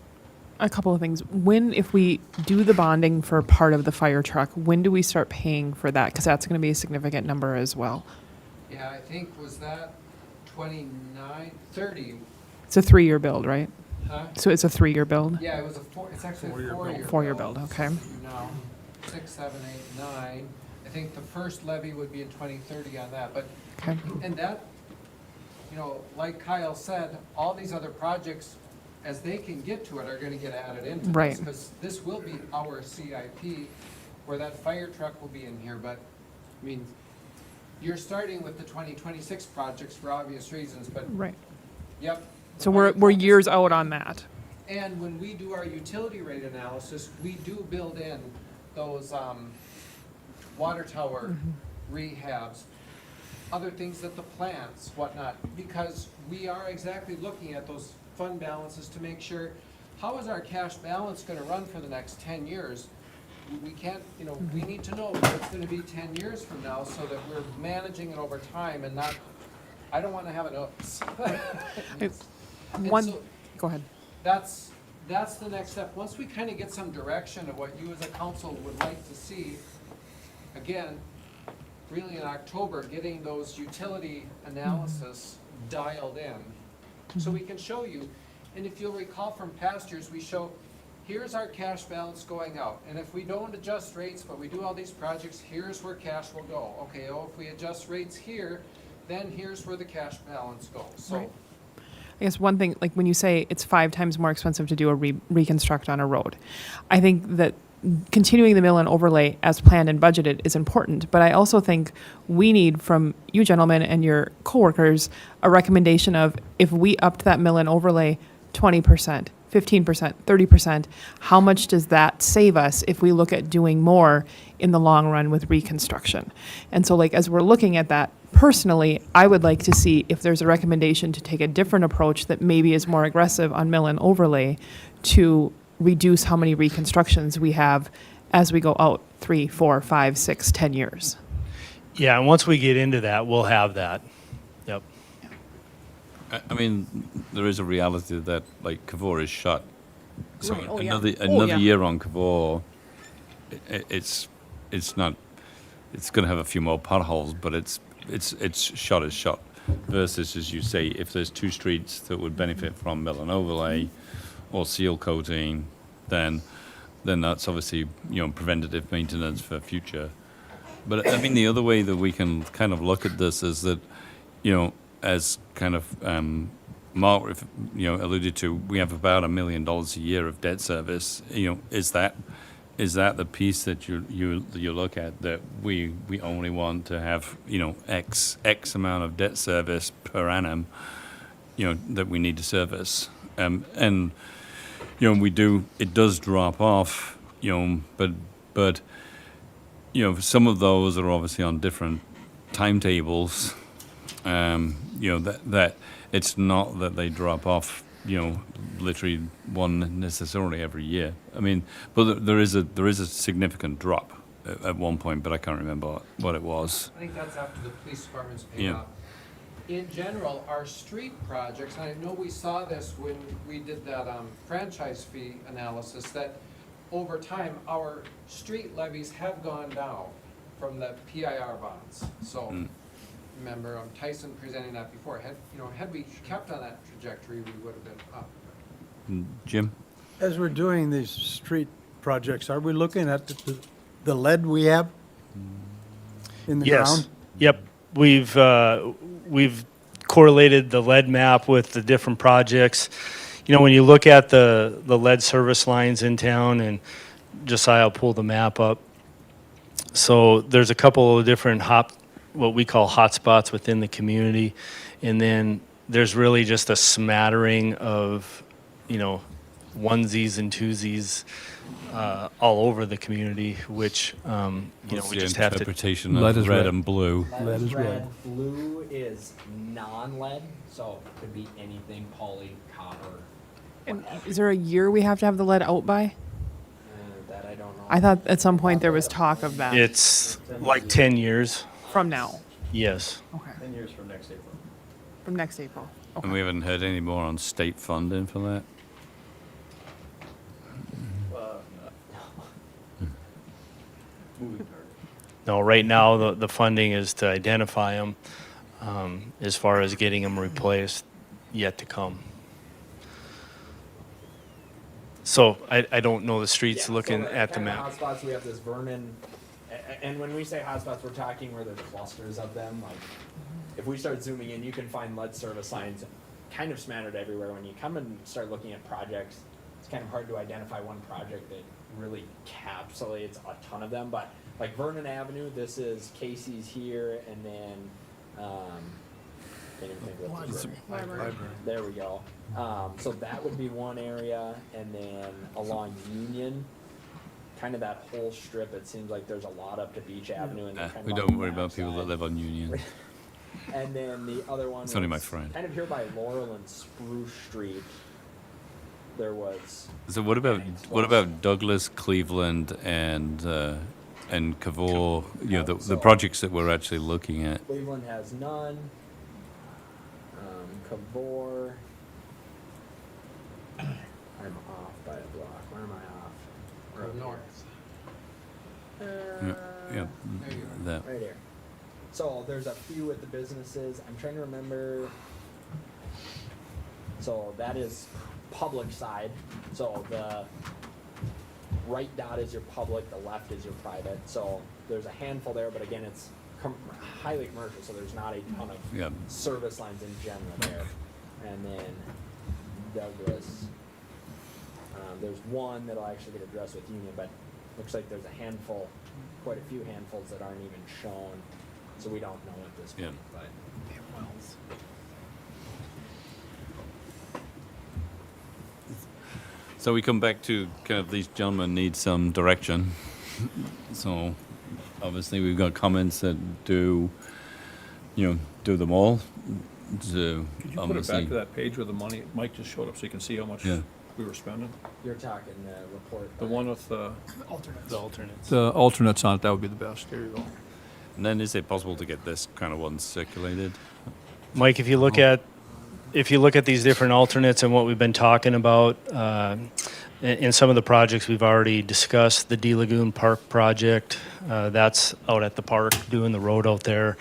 A couple of things. If we do the bonding for part of the fire truck, when do we start paying for that? Because that's going to be a significant number as well.
Yeah, I think, was that 29, 30?
It's a 3-year build, right?
Huh?
So it's a 3-year build?
Yeah, it's actually a 4-year.
4-year build, okay.
No, 6, 7, 8, 9. I think the first levy would be in 2030 on that, but,
Okay.
and that, you know, like Kyle said, all these other projects, as they can get to it, are gonna get added into this.
Right.
Because this will be our CIP, where that fire truck will be in here, but, I mean, you're starting with the 2026 projects for obvious reasons, but,
Right.
yep.
So we're years out on that.
And when we do our utility rate analysis, we do build in those water tower rehabs, other things at the plants, whatnot, because we are exactly looking at those fund balances to make sure, how is our cash balance gonna run for the next 10 years? We can't, you know, we need to know what it's gonna be 10 years from now so that we're managing it over time and not, I don't wanna have an oops. And so
Go ahead.
that's the next step. Once we kind of get some direction of what you as a council would like to see, again, really in October, getting those utility analysis dialed in, so we can show you. And if you'll recall from past years, we show, here's our cash balance going out. And if we don't adjust rates, but we do all these projects, here's where cash will go. Okay, if we adjust rates here, then here's where the cash balance goes. So.
Right. I guess one thing, like when you say it's 5 times more expensive to do a reconstruct on a road, I think that continuing the mill and overlay as planned and budgeted is important. But I also think we need from you gentlemen and your coworkers a recommendation of, if we upped that mill and overlay 20%, 15%, 30%, how much does that save us if we look at doing more in the long run with reconstruction? And so, like, as we're looking at that, personally, I would like to see if there's a recommendation to take a different approach that maybe is more aggressive on mill and overlay to reduce how many reconstructions we have as we go out 3, 4, 5, 6, 10 years.
Yeah, and once we get into that, we'll have that. Yep.
I mean, there is a reality that, like, Cavor is shut. So
Right. Oh, yeah.
another
Yeah.
year on Cavor, it's not. It's going to have a few more potholes, but it's shot as shot. Versus, as you say, if there's 2 streets that would benefit from mill and overlay or seal coating, then that's obviously, you know, preventative maintenance for future. But I mean, the other way that we can kind of look at this is that, you know, as kind of Mark, you know, alluded to, we have about $1 million a year of debt service. You know, is that is that the piece that you look at, that we only want to have, X amount of debt service per annum, that we need to service, and it does drop off, but some of those are obviously on different timetables, that it's not that they drop off, literally one necessarily every year. I mean, but there is a significant drop at one point, but I can't remember what it was.
I think that's after the police department's paid
Yeah.
off. In general, our street projects, and I know we saw this when we did that franchise fee analysis, that over time, our street levies have gone down from the PIR bonds. So, remember Tyson presenting that before. Had we kept on that trajectory, we would have been up.
Jim?
As we're doing these street projects, are we looking at the lead we have in the
Yes.
ground?
Yep. We've correlated the lead map with the different projects. When you look at the lead service lines in town, and Josiah will pull the map up. So there's a couple of different what we call hotspots within the community. And then there's really just a smattering of, onesies and twosies all over the community, which,
What's
we
the
just have to.
interpretation
Lead
of
is
red
red.
and blue?
Lead is red.
Blue is non-lead, so it could be anything poly, copper,
And is there a year we have to have the lead out by?
that I don't know.
I thought at some point there was talk of that
It's like 10 years.
from now.
Yes.
Okay.
10 years from next April.
From next April.
And
Okay.
we haven't heard any more on state funding for that.
Moving target.
No, right now, the funding is to identify them. As far as getting them replaced, yet to come. So I don't know the streets looking at the map.
Hotspots, we have this Vernon, and when we say hotspots, we're talking where there's clusters of them. Like, if we start zooming in, you can find lead service lines kind of smattered everywhere. When you come and start looking at projects, it's kind of hard to identify one project that really encapsulates a ton of them. But like Vernon Avenue, this is Casey's here, and then can't even think what this is.
Library.
There we go. So that would be one area, and then along Union, kind of that whole strip. It seems like there's a lot up to Beach Avenue, and then kind
We
of on
don't
the
worry about people that
backside.
live on Union.
And then the other one
It's only my
was
friend.
kind of here by Laurel and Spruce Street. There was
So what about Douglas, Cleveland, and Cavour? The projects that we're actually looking at.
Cleveland has none. Cavour. I'm off by a block. Where am I off? We're up
North.
Yeah, that.
Right here. So there's a few at the businesses. I'm trying to remember. So that is public side. So the right dot is your public, the left is your private. So there's a handful there, but again, it's highly commercial, so there's not a ton of
Yeah.
service lines in general there. And then Douglas. There's one that'll actually get addressed with Union, but looks like there's a handful, quite a few handfuls that aren't even shown, so we don't know at this point.
Yeah.
But
So we come back to kind of these gentlemen need some direction. So obviously we've got comments that do them all. So
Could you put it
obviously,
back to that page where the money, Mike just showed up so you can see how much
Yeah.
we were spending?
you're talking the report.
The one with,
The alternates.
The alternates on it, that would be the best. There you go.
and then is it possible to get this kind of one circulated?
Mike, if you look at these different alternates and what we've been talking about, in some of the projects we've already discussed, the D Lagoon Park project, that's out at the park doing the road out there.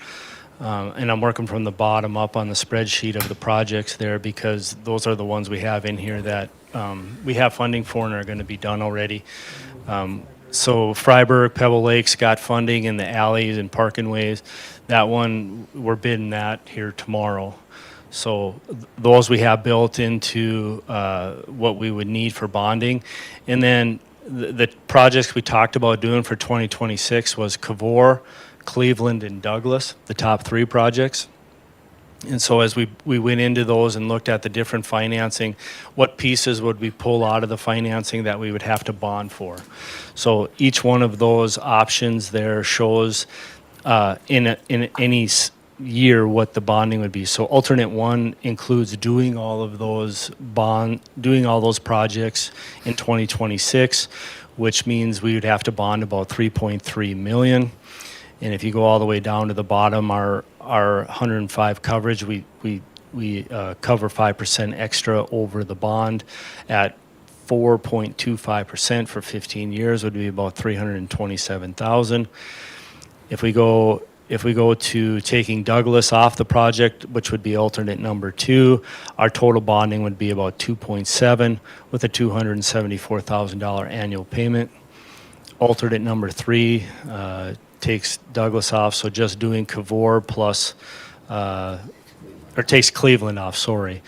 And I'm working from the bottom up on the spreadsheet of the projects there because those are the ones we have in here that we have funding for and are going to be done already. So Freiburg, Pebble Lakes got funding in the alleys and parking ways. That one, we're bidding that here tomorrow. So those we have built into what we would need for bonding. And then the projects we talked about doing for 2026 was Cavor, Cleveland, and Douglas, the top 3 projects. And so as we went into those and looked at the different financing, what pieces would we pull out of the financing that we would have to bond for? So each one of those options there shows in any year what the bonding would be. So alternate 1 includes doing all those projects in 2026, which means we would have to bond about 3.3 million. And if you go all the way down to the bottom, our 105 coverage, we cover 5% extra over the bond at 4.25% for 15 years would be about 327,000. If we go to taking Douglas off the project, which would be alternate number 2, our total bonding would be about 2.7 with a $274,000 annual payment. Alternate number 3 takes Douglas off, so just doing Cavor plus, or takes Cleveland off, sorry,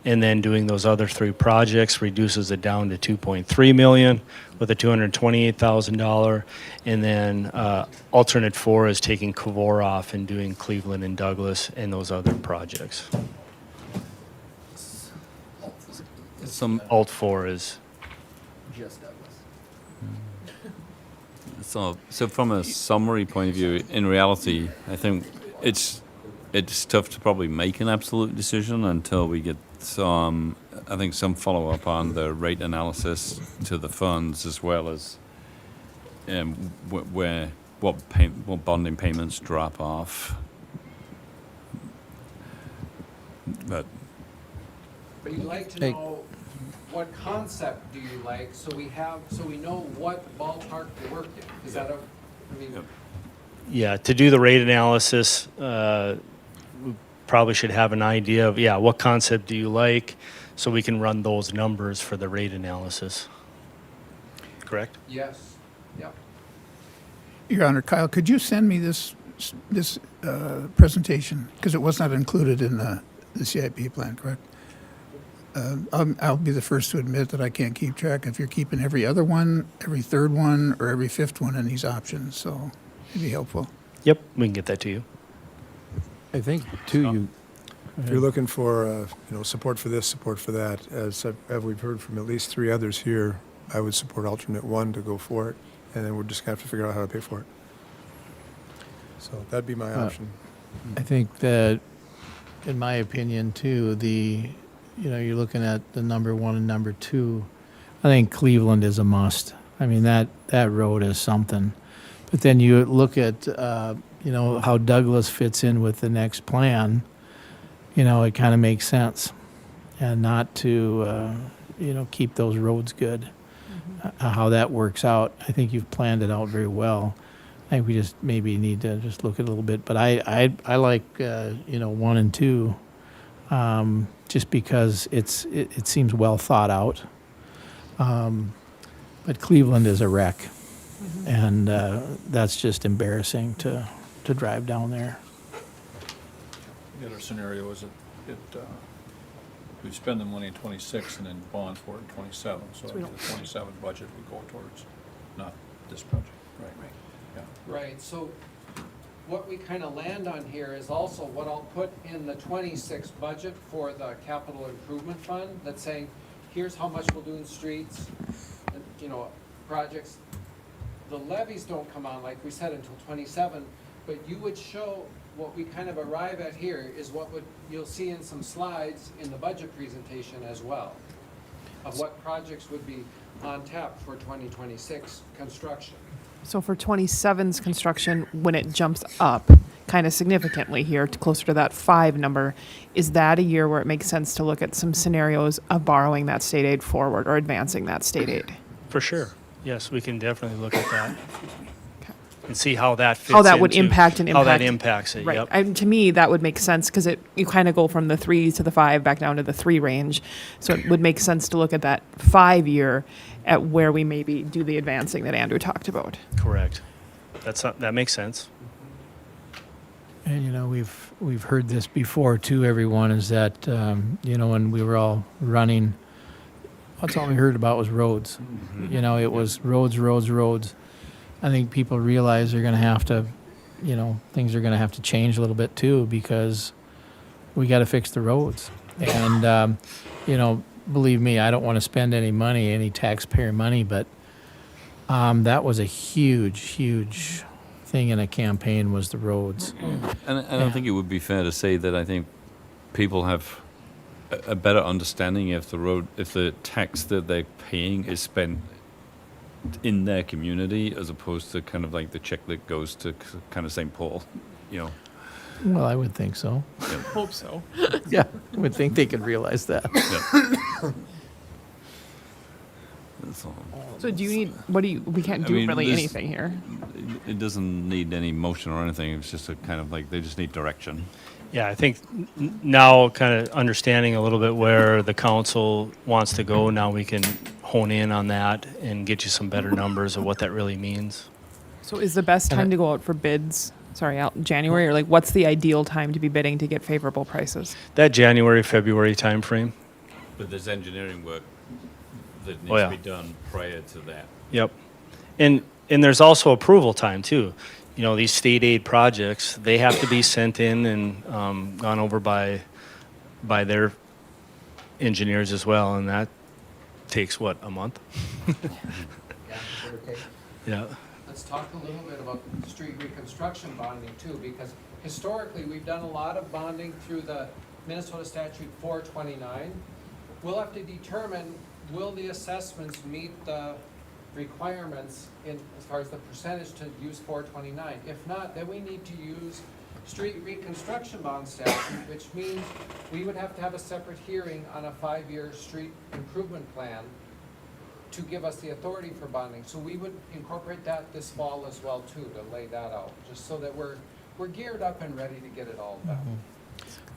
and then doing those other 3 projects reduces it down to 2.3 million with a $228,000, and then alternate 4 is taking Cavor off and doing Cleveland and Douglas and those other projects.
Some
Alt 4 is
Just Douglas.
So from a summary point of view, in reality, I think it's tough to probably make an absolute decision until we get some follow up on the rate analysis to the funds, as well as what bonding payments drop off. But
you'd like to know what concept do you like, so we know what ballpark to work in. Is that
Yep.
Yeah, to do the rate analysis, we probably should have an idea of, what concept do you like, so we can run those numbers for the rate analysis. Correct?
Yes. Yep.
Your Honor, Kyle, could you send me this presentation? Because it was not included in the CIP plan, correct? I'll be the first to admit that I can't keep track if you're keeping every other one, every third one, or every fifth one in these options, so it'd be helpful.
Yep, we can get that to you.
I think, too, if you're looking for, support for this, support for that, as we've heard from at least 3 others here, I would support alternate 1 to go for it, and then we're just going to have to figure out how to pay for it. So that'd be my option.
I think that, in my opinion, too, you're looking at the number 1 and number 2. I think Cleveland is a must. I mean, that road is something. But then you look at, how Douglas fits in with the next plan, it kind of makes sense. And not to, keep those roads good. How that works out, I think you've planned it out very well. I think we just maybe need to just look at it a little bit. But I like, 1 and 2. Just because it seems well thought out. But Cleveland is a wreck, and that's just embarrassing to drive down there.
The other scenario is we spend the money in 26 and then bond for it in 27. So the 27 budget we go towards, not this project. Right. Yeah.
Right, so what we kind of land on here is also what I'll put in the 26 budget for the capital improvement fund, that's saying, here's how much we'll do in streets, and, projects. The levies don't come on, like we said, until 27, but you would show what we kind of arrive at here is you'll see in some slides in the budget presentation as well, of what projects would be on tap for 2026 construction.
So for 27's construction, when it jumps up kind of significantly here, to closer to that 5 number, is that a year where it makes sense to look at some scenarios of borrowing that state aid forward or advancing that state aid?
For sure. Yes, we can definitely look at that. And see how that fits
How that would
into-
impact
How that impacts it,
Right.
yep.
And to me, that would make sense because you kind of go from the 3 to the 5 back down to the 3 range. So it would make sense to look at that 5-year at where we maybe do the advancing that Andrew talked about.
Correct. That makes sense.
And we've heard this before too, everyone, is that when we were all running That's all we heard about was roads. You know, it was roads, roads, roads. I think people realize they're gonna have to, you know, things are gonna have to change a little bit too, because we gotta fix the roads. And, you know, believe me, I don't wanna spend any money, any taxpayer money, but, that was a huge, huge thing in a campaign was the roads.
And I think it would be fair to say that I think people have a better understanding if the tax that they're paying is spent in their community as opposed to kind of like the check that goes to kind of St. Paul, you know.
Well, I would think so.
Hope so.
Yeah, I would think they could realize that.
Yeah. That's all.
So do you need, we can't
I
do
mean,
really
this-
anything here.
It doesn't need any motion or anything. It's just a kind of like they just need direction.
Yeah, I think now kind of understanding a little bit where the council wants to go, now we can hone in on that and get you some better numbers of what that really means.
So is the best time to go out for bids, out in January, or like what's the ideal time to be bidding to get favorable prices?
That January, February timeframe.
But there's engineering work that needs
Oh, yeah.
to be done prior to that.
Yep. And there's also approval time too. You know, these state aid projects, they have to be sent in and gone over by their engineers as well, and that takes what, a month? Yeah.
Let's talk a little bit about street reconstruction bonding too, because historically, we've done a lot of bonding through the Minnesota statute 429. We'll have to determine, will the assessments meet the requirements in, as far as the percentage to use 429? If not, then we need to use street reconstruction bond statute, which means we would have to have a separate hearing on a 5-year street improvement plan to give us the authority for bonding. So we would incorporate that this fall as well too, to lay that out, just so that we're geared up and ready to get it all done.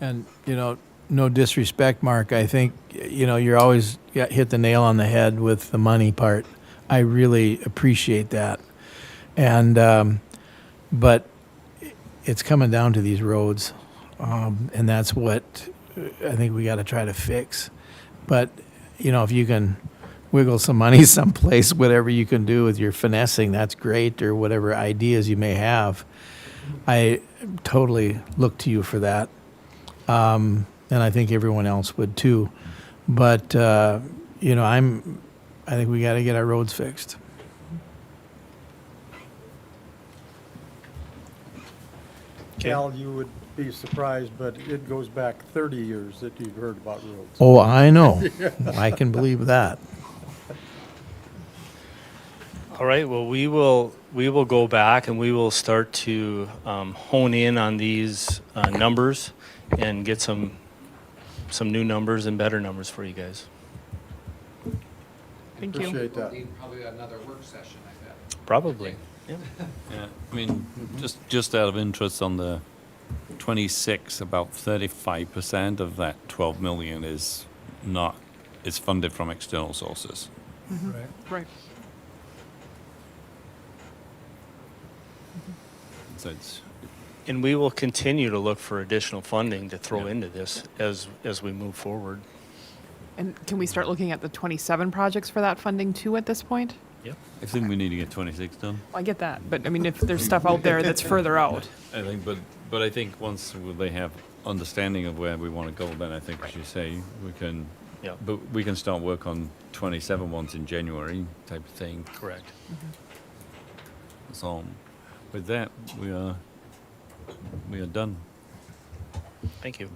And, you know, no disrespect, Mark, I think, you know, you're always hit the nail on the head with the money part. I really appreciate that. And, but it's coming down to these roads. And that's what I think we got to try to fix. But, you know, if you can wiggle some money someplace, whatever you can do with your finessing, that's great, or whatever ideas you may have. I totally look to you for that. And I think everyone else would too. But, you know, I think we got to get our roads fixed.
Cal, you would be surprised, but it goes back 30 years that you've heard about roads.
Oh, I know. I can believe that.
All right, well, we will go back and we will start to hone in on these numbers and get some new numbers and better numbers for you guys.
Thank you.
Appreciate
We'll
that.
need probably another work session, I bet.
Probably. Yeah.
Yeah, I mean, just out of interest on the 26, about 35% of that 12 million is funded from external sources.
Right.
So it's
And we will continue to look for additional funding to throw
Yeah.
into this as we move forward.
And can we start looking at the 27 projects for that funding too at this point?
Yep.
I think we need to get 26 done.
I get that, but I mean, if there's stuff out there that's further out.
I think, but I think once they have understanding of where we want to go, then I think, as you say, we can.
Yeah.
But we can start work on 27 ones in January, type of thing.
Correct.
So, with that, we are done.
Thank you.